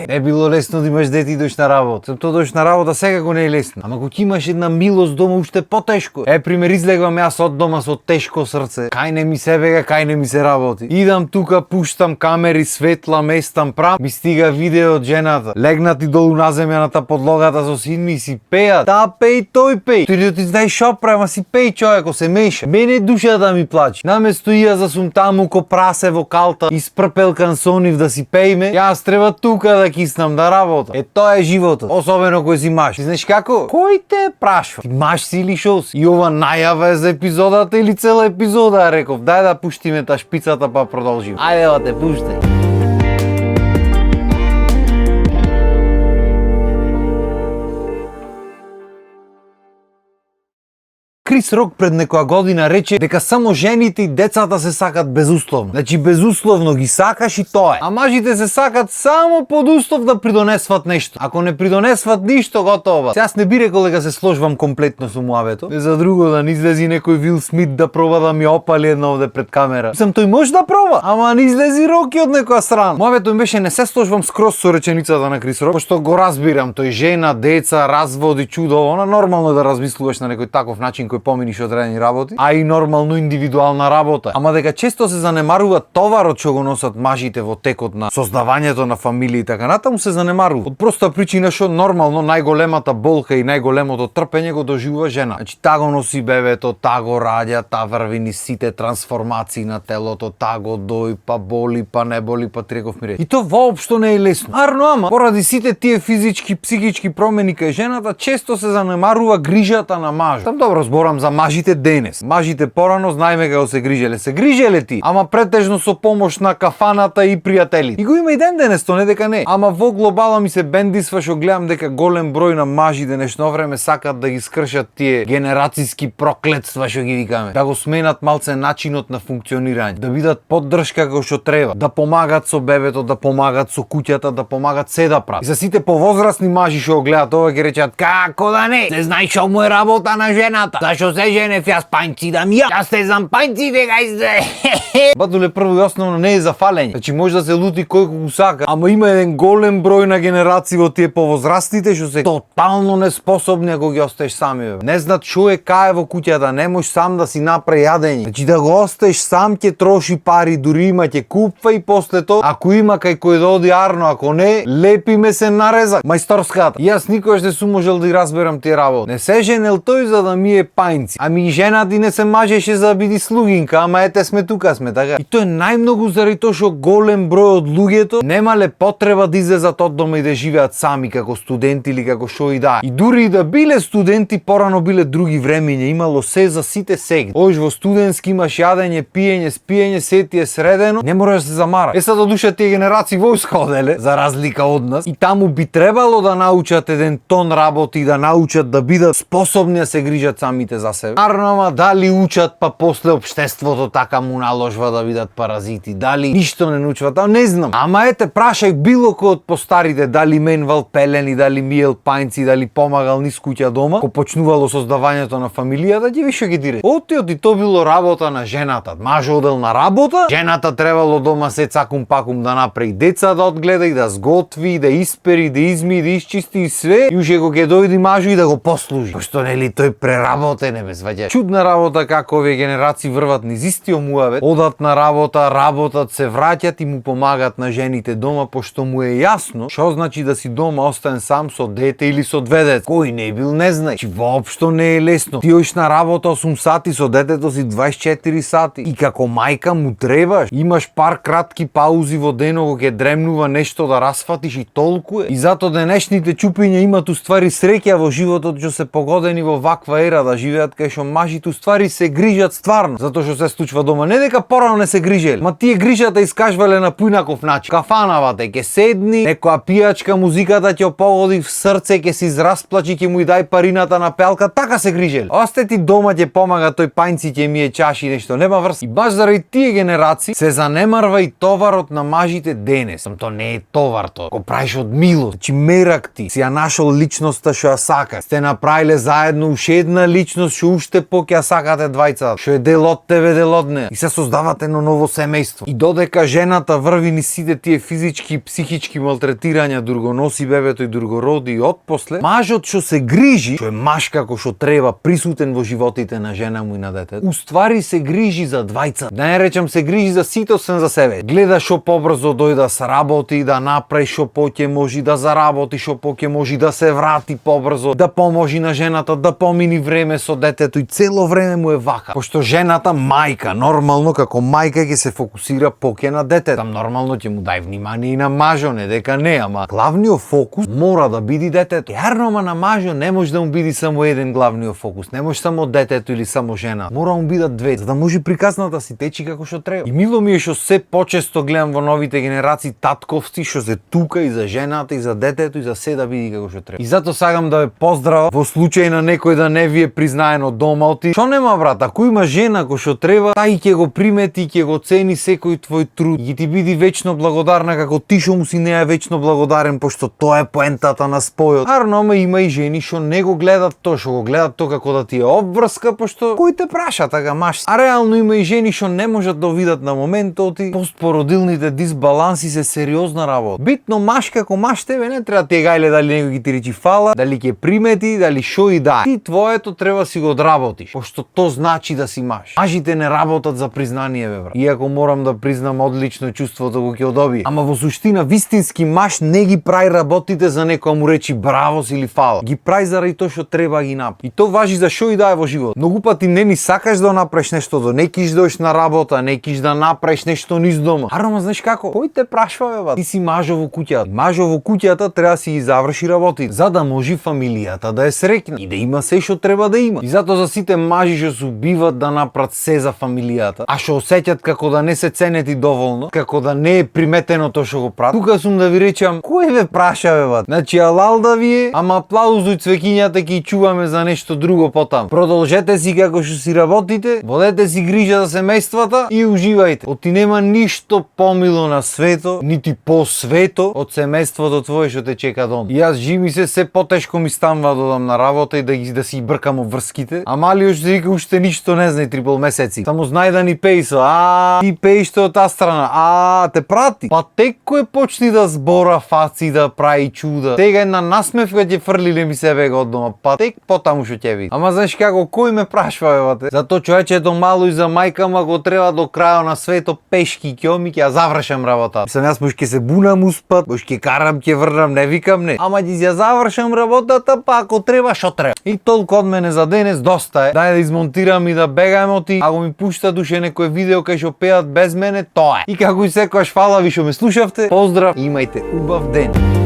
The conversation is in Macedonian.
Не било лесно да имаш дете и дојш на работа. Тоа дојш на работа секако не е лесно. Ама кога имаш една милост дома уште потешко. Пример излегвам јас од дома со тешко срце. Кај не ми се бега, кај не ми се работи. Идам тука, пуштам камери, светла, местам прам, ми стига видео од жената. Легнати долу на земјаната подлогата со син ми си пеат. Та пеј, тој пеј. Тој ти знаеш шо правам, си пеј човеко, се меша. Мене душата ми плаче. Наместо ја за сум таму ко прасе во калта, испрпел кансонив да си пејме, јас треба тука да киснам да работам. Тоа е животот. Особено кој си маж. Ти знаеш како? Кој те прашва? Ти маж си или шо си? И ова најава е за епизодата или цела епизода, реков. Дај да пуштиме та шпицата па продолжиме. Ајде да те пуште. Крис Рок пред некоја година рече дека само жените и децата се сакат безусловно. Значи безусловно ги сакаш и тоа е. А мажите се сакат само под услов да придонесват нешто. Ако не придонесват ништо, готово. Јас не би рекол дека се сложвам комплетно со муавето. Не за друго да не излези некој Вил Смит да проба да ми опали едно овде пред камера. Мислам тој може да проба, ама не излези Роки од некоја страна. Муавето ми беше не се сложвам скроз со реченицата на Крис Рок, пошто го разбирам, тој жена, деца, разводи, чудо, она нормално е да размислуваш на некој таков начин кој поминиш одредени работи, а и нормално индивидуална работа. Ама дека често се занемарува товарот што го носат мажите во текот на создавањето на фамилија и така натаму се занемарува. Од проста причина што нормално најголемата болка и најголемото трпење го доживува жена. Значи та го носи бебето, та го раѓа, та врви низ сите трансформации на телото, та го дои, па боли, па не боли, па треков ми рече. И тоа воопшто не е лесно. Арно, ама поради сите тие физички, психички промени кај жената, често се занемарува грижата на мажот. Там добро зборам за мажите денес. Мажите порано знаеме како се грижеле. Се грижеле ти, ама претежно со помош на кафаната и пријатели. И го има и ден денес, то не дека не. Ама во глобала ми се бендисва што гледам дека голем број на мажи денешно време сакат да ги скршат тие генерацијски проклетства што ги викаме. Да го сменат малце начинот на функционирање, да бидат поддршка како што треба, да помагат со бебето, да помагат со куќата, да помагат се да прават. И за сите повозрасни мажи што го гледаат ова ќе речат како да не? Не знаеш што му е работа на жената. Зашо се женев јас пањци да ми јас те знам пањците гајзде. Батуле, прво и основно не е за фалење. Значи може да се лути кој го сака, ама има еден голем број на генерации во тие повозрастните што се тотално неспособни ако ги остеш сами. Не знаат што е кај во куќата, не можеш сам да си направи јадење. Значи да го остеш сам ќе троши пари, дури има ќе купва и после тоа ако има кај кој да оди арно, ако не, лепиме се на резак. Мајсторската. Јас никогаш не сум можел да разберам тие работи. Не се женел тој за да ми е пајнци. Ами и жена ти не се мажеше за да биде слугинка, ама ете сме тука сме, така. И тоа е најмногу заради тоа што голем број од луѓето немале потреба да излезат од дома и да живеат сами како студенти или како што и да. И дури и да биле студенти, порано биле други времиња, имало се за сите сег. Ош во студентски имаш јадење, пиење, спиење, се ти е средено, не можеш да се замара. Е сега душа тие генерации војска оделе, за разлика од нас, и таму би требало да научат еден тон работи и да научат да бидат способни да се грижат самите за себе. Ама дали учат, па после општеството така му наложва да бидат паразити, дали ништо не научват, не знам. Ама ете, прашај било кој од постарите, дали менвал пелени, дали миел пајнци, дали помагал низ куќа дома, ко почнувало создавањето на фамилијата, ќе више ги дире. Отиот и то било работа на жената. Маж одел на работа, жената требало дома се цакум пакум да направи деца да одгледа и да сготви, да испери, да изми, да исчисти и све, и уште го ќе дојде мажу и да го послужи. Пошто нели тој преработен е без ваѓа. Чудна работа како овие генерации врват низ истиот муавет, одат на работа, работат, се враќат и му помагат на жените дома, пошто му е јасно што значи да си дома остан сам со дете или со две деца. Кој не бил не знае. Чи воопшто не е лесно. Ти оиш на работа 8 сати, со детето си 24 сати. И како мајка му требаш. Имаш пар кратки паузи во денот кога ќе дремнува нешто да расфатиш и толку е. И зато денешните чупиња имат уствари среќа во животот што се погодени во ваква ера да живеат кај што мажите уствари се грижат стварно, затоа што се случува дома. Не дека порано не се грижеле, ма тие грижата искажвале на поинаков начин. Кафанавате ќе седни, некоја пијачка музиката ќе погоди в срце, ќе се израсплачи, ќе му и дај парината на пелка, така се грижеле. Осте ти дома ќе помага тој пајнци ќе мие чаши нешто, нема врз. И баш заради тие генерации се занемарва и товарот на мажите денес. Тоа не е товар тоа. Го правиш од милост. Значи мерак ти си ја нашол личноста што ја сакаш. Сте направиле заедно уште една личност заедно што уште поќе сакате двајцата, што е дел од тебе, дел од неа, и се создавате едно ново семејство. И додека жената врви низ сите тие физички и психички малтретирања, дур го носи бебето и дур го роди и отпосле, мажот што се грижи, што е маж како што треба, присутен во животите на жена му и на детето, уствари се грижи за двајца. Да не речам се грижи за сите освен за себе. Гледа што побрзо дојда се работи, да направи што поќе може, да заработи што поќе може, да се врати побрзо, да поможи на жената, да помини време со детето, и цело време му е вака. Пошто жената мајка, нормално како мајка ќе се фокусира поќе на детето. Там нормално ќе му дај внимание и на мажо, не дека не, ама главниот фокус мора да биде детето. Јарно, ама на мажо не може да му биде само еден главниот фокус, не може само детето или само жена. Мора му бидат две, за да може приказната си течи како што треба. И мило ми е што се почесто гледам во новите генерации татковци што се тука и за жената и за детето и за се да биде како што треба. И затоа сакам да ве поздравам во случај на некој да не ви е признаено дома оти. Што нема брат, ако има жена кој што треба, тај ќе го примети, ќе го цени секој твој труд и ти биде вечно благодарна како ти што му си неа вечно благодарен, пошто тоа е поентата на спојот. Арно, има и жени што не го гледат тоа, што го гледат тоа како да ти е обврска, пошто кој те праша така маш. А реално има и жени што не можат да видат на моментот и постпородилните дисбаланси се сериозна работа. Битно маж како маж тебе не треба ти гајле дали некој ќе ти речи фала, дали ќе примети, дали шо и да. Ти твоето треба си го одработиш, пошто то значи да си маж. Мажите не работат за признание, бе брат. Иако морам да признам одлично чувството го ќе одобие. Ама во суштина вистински маж не ги прави работите за некој му речи браво или фала. Ги прави заради тоа што треба ги направи. И то важи за шо и да е во живот. Многу пати не ни сакаш да направиш нешто, да не киш дојш на работа, не киш да направиш нешто низ дома. Арно, знаеш како? Кој те прашва, бе, ти си мажо во куќата. Мажо во куќата треба да си ги заврши работите, за да може фамилијата да е среќна и да има се што треба да има. И затоа за сите мажи што се убиват да направат се за фамилијата, а што осеќат како да не се ценети доволно, како да не е приметено тоа што го прават, тука сум да ви речам, кој ве праша, бе, бат? Значи алал да ви е, ама аплауз од цвеќињата ќе чуваме за нешто друго потам. Продолжете си како што си работите, водете си грижа за семејствата и уживајте. Оти нема ништо помило на свето, нити по-свето од семејството твое што те чека дом. И јас жими се потешко ми станува да одам на работа и да си бркам обврските. А малиот што вика уште ништо не знае 3,5 месеци. Само знај да ни пејсо. Ти пејште од таа страна. Те прати. Па тек кој почни да збора фаци, да прави чуда. Тега една насмевка ќе фрлиле ми себе го од дома. Па тек потаму што ќе види. Ама знаеш како, кој ме прашва, бе, затоа човечето мало и за мајка ма го треба до крајот на свето пешки ќе оми ќе ја завршам работа. Мислам јас може ќе се бунам успат, може ќе карам, ќе врнам, не викам не. Ама ќе ја завршам работата, па ако треба шо треба. И толку од мене за денес, доста е. Дај да измонтирам и да бегаем оти. Ако ми пуштат уште некој видео кај што пеат без мене, тоа е. И како и секогаш фала ви што ме слушавте. Поздрав, имајте убав ден.